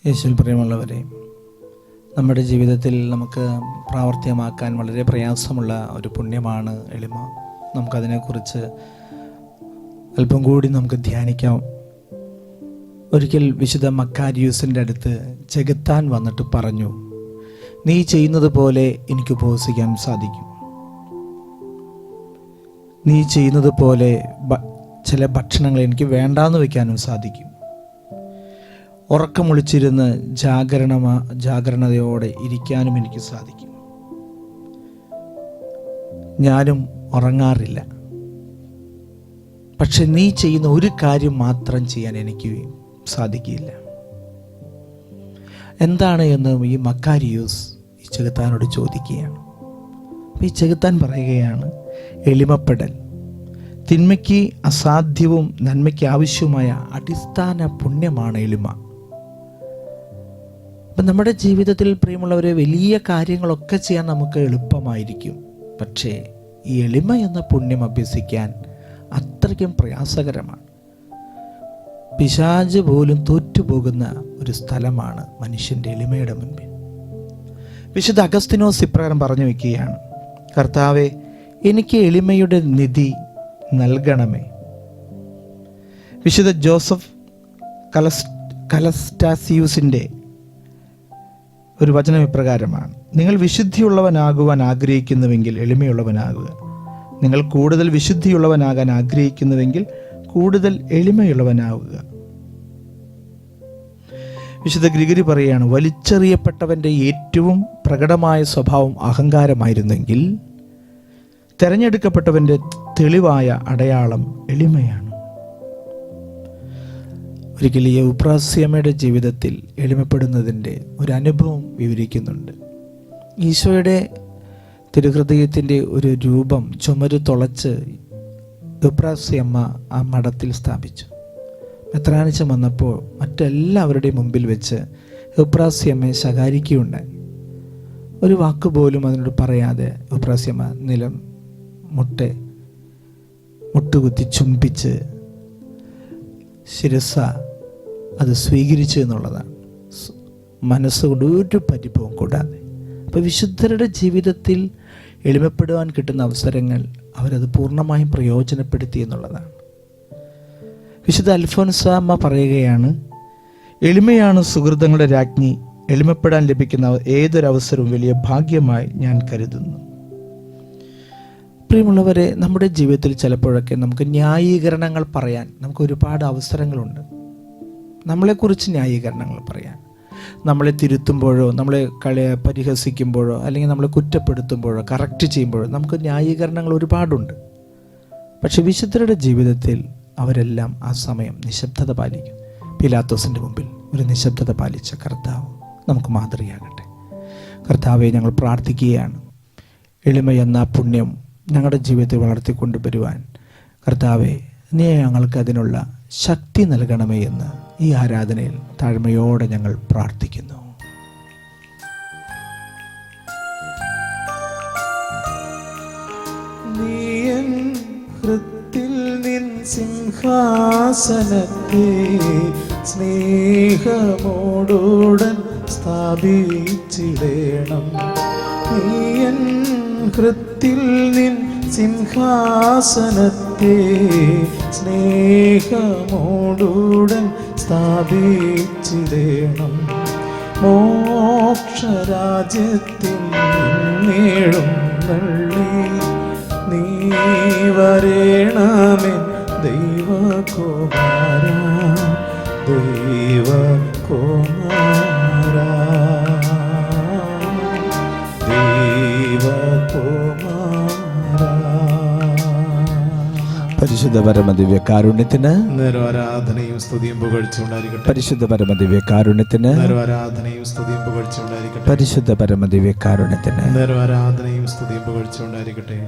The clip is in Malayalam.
യേശുവിൽ പ്രിയമുള്ളവരെ, നമ്മുടെ ജീവിതത്തിൽ നമുക്ക് പ്രാവർത്തികമാക്കാൻ വളരെ പ്രയാസമുള്ള ഒരു പുണ്യമാണ് എളിമ. നമുക്കതിനെക്കുറിച്ച് അല്പം കൂടി നമുക്ക് ധ്യാനിക്കാം. ഒരിക്കൽ വിശുദ്ധ മക്കാരിയൂസിൻ്റെ അടുത്ത് ചെകുത്താൻ വന്നിട്ട് പറഞ്ഞു, നീ ചെയ്യുന്നത് പോലെ എനിക്ക് ഉപവസിക്കാൻ സാധിക്കും. നീ ചെയ്യുന്നത് പോലെ ചില ഭക്ഷണങ്ങൾ എനിക്ക് വേണ്ടാന്ന് വയ്ക്കാനും സാധിക്കും. ഉറക്കമൊളിച്ചിരുന്ന് ജാഗരണതയോടെ ഇരിക്കാനും എനിക്ക് സാധിക്കും. ഞാനും ഉറങ്ങാറില്ല. പക്ഷെ നീ ചെയ്യുന്ന ഒരു കാര്യം മാത്രം ചെയ്യാൻ എനിക്ക് സാധിക്കില്ല. എന്താണ് എന്ന് ഈ മക്കാരിയൂസ് ഈ ചെകുത്താനോട് ചോദിക്കുകയാണ്. ഈ ചെകുത്താൻ പറയുകയാണ്, എളിമപ്പെടൽ. തിന്മയ്ക്ക് അസാധ്യവും നന്മയ്ക്ക് ആവശ്യവുമായ അടിസ്ഥാന പുണ്യമാണ് എളിമ. അപ്പം നമ്മുടെ ജീവിതത്തിൽ പ്രിയമുള്ളവരെ, വലിയ കാര്യങ്ങളൊക്കെ ചെയ്യാൻ നമുക്ക് എളുപ്പമായിരിക്കും. പക്ഷേ ഈ എളിമ എന്ന പുണ്യം അഭ്യസിക്കാൻ അത്രയ്ക്കും പ്രയാസകരമാണ്. പിശാച് പോലും തോറ്റുപോകുന്ന ഒരു സ്ഥലമാണ് മനുഷ്യൻ്റെ എളിമയുടെ മുൻപിൽ. വിശുദ്ധ അഗസ്തീനോസ് ഇപ്രകാരം പറഞ്ഞു വയ്ക്കുകയാണ്, കർത്താവേ, എനിക്ക് എളിമയുടെ നിധി നൽകണമേ. വിശുദ്ധ ജോസഫ് കലസ്റ്റാസിയൂസിൻ്റെ ഒരു വചനം ഇപ്രകാരമാണ്, നിങ്ങൾ വിശുദ്ധിയുള്ളവനാകുവാൻ ആഗ്രഹിക്കുന്നുവെങ്കിൽ എളിമയുള്ളവനാകുക. നിങ്ങൾ കൂടുതൽ വിശുദ്ധിയുള്ളവനാകാൻ ആഗ്രഹിക്കുന്നുവെങ്കിൽ കൂടുതൽ എളിമയുള്ളവനാവുക. വിശുദ്ധ ഗ്രിഗറി പറയുകയാണ്, വലിച്ചെറിയപ്പെട്ടവൻ്റെ ഏറ്റവും പ്രകടമായ സ്വഭാവം അഹങ്കാരമായിരുന്നെങ്കിൽ തെരഞ്ഞെടുക്കപ്പെട്ടവൻ്റെ തെളിവായ അടയാളം എളിമയാണ്. ഒരിക്കൽ ഈ ഉപ്രാസ്യമ്മയുടെ ജീവിതത്തിൽ എളിമപ്പെടുന്നതിൻ്റെ ഒരു അനുഭവം വിവരിക്കുന്നുണ്ട്. ഈശോയുടെ തിരുഹൃദയത്തിൻ്റെ ഒരു രൂപം ചുമര് തുളച്ച് ഉപ്രാസ്യമ്മ ആ മഠത്തിൽ സ്ഥാപിച്ചു. മെത്രാനിച്ചൻ വന്നപ്പോൾ മറ്റെല്ലാവരുടെയും മുമ്പിൽ വെച്ച് ഉപ്രാസ്യമ്മയെ ശകാരിക്കുകയുണ്ടായി. ഒരു വാക്കുപോലും അതിനോട് പറയാതെ ഉപ്രാസ്യമ്മ നിലം മുട്ടുകുത്തി ചുംബിച്ച് ശിരസ അത് സ്വീകരിച്ചു എന്നുള്ളതാണ്, മനസ്സുകൊണ്ട് ഒരു പരിഭവം കൂടാതെ. അപ്പോൾ വിശുദ്ധരുടെ ജീവിതത്തിൽ എളിമപ്പെടുവാൻ കിട്ടുന്ന അവസരങ്ങൾ അവരത് പൂർണ്ണമായും പ്രയോജനപ്പെടുത്തി എന്നുള്ളതാണ്. വിശുദ്ധ അൽഫോൻസാമ്മ പറയുകയാണ്, എളിമയാണ് സുഹൃതങ്ങളുടെ രാജ്ഞി. എളിമപ്പെടാൻ ലഭിക്കുന്ന ഏതൊരവസരവും വലിയ ഭാഗ്യമായി ഞാൻ കരുതുന്നു. പ്രിയമുള്ളവരെ, നമ്മുടെ ജീവിതത്തിൽ ചിലപ്പോഴൊക്കെ നമുക്ക് ന്യായീകരണങ്ങൾ പറയാൻ നമുക്ക് ഒരുപാട് അവസരങ്ങളുണ്ട്. നമ്മളെക്കുറിച്ച് ന്യായീകരണങ്ങൾ പറയാൻ, നമ്മളെ തിരുത്തുമ്പോഴോ നമ്മളെ പരിഹസിക്കുമ്പോഴോ അല്ലെങ്കിൽ നമ്മളെ കുറ്റപ്പെടുത്തുമ്പോഴോ കറക്റ്റ് ചെയ്യുമ്പോഴോ നമുക്ക് ന്യായീകരണങ്ങൾ ഒരുപാടുണ്ട്. പക്ഷെ വിശുദ്ധരുടെ ജീവിതത്തിൽ അവരെല്ലാം ആ സമയം നിശബ്ദത പാലിക്കും. പിലാത്തോസിൻ്റെ മുമ്പിൽ ഒരു നിശബ്ദത പാലിച്ച കർത്താവ് നമുക്ക് മാതൃകയാകട്ടെ. കർത്താവെ, ഞങ്ങൾ പ്രാർത്ഥിക്കുകയാണ്, എളിമ എന്ന പുണ്യം ഞങ്ങളുടെ ജീവിതത്തിൽ വളർത്തിക്കൊണ്ടുവരുവാൻ കർത്താവെ, നീ ഞങ്ങൾക്ക് അതിനുള്ള ശക്തി നൽകണമേ എന്ന് ഈ ആരാധനയിൽ താഴ്മയോടെ ഞങ്ങൾ പ്രാർത്ഥിക്കുന്നു. നീയൻ ഹൃത്തിൽ നിൻ സിംഹാസനത്തെ സ്നേഹമോടുടൻ സ്ഥാപിച്ചിടേണം. നീയൻ ഹൃത്തിൽ നിൻ സിംഹാസനത്തെ സ്നേഹമോടുടൻ സ്ഥാപിച്ചിടേണം. മോക്ഷരാജ്യത്തിൽ നേടും നള്ളി നീ വരേണമേ ദൈവകുമാര, ദൈവകുമാര, ദൈവകുമാര. പരിശുദ്ധ പരമദിവ്യ കാരുണ്യത്തിന് ആരാധനയും സ്തുതിയും പുകഴ്ചയുണ്ടായിരിക്കട്ടെ. പരിശുദ്ധ പരമദിവ്യ കാരുണ്യത്തിന് ആരാധനയും സ്തുതിയും പുകഴ്ചയുണ്ടായിരിക്കട്ടെ. പരിശുദ്ധ പരമദിവ്യ കാരുണ്യത്തിന് ആരാധനയും സ്തുതിയും പുകഴ്ചയുണ്ടായിരിക്കട്ടെ.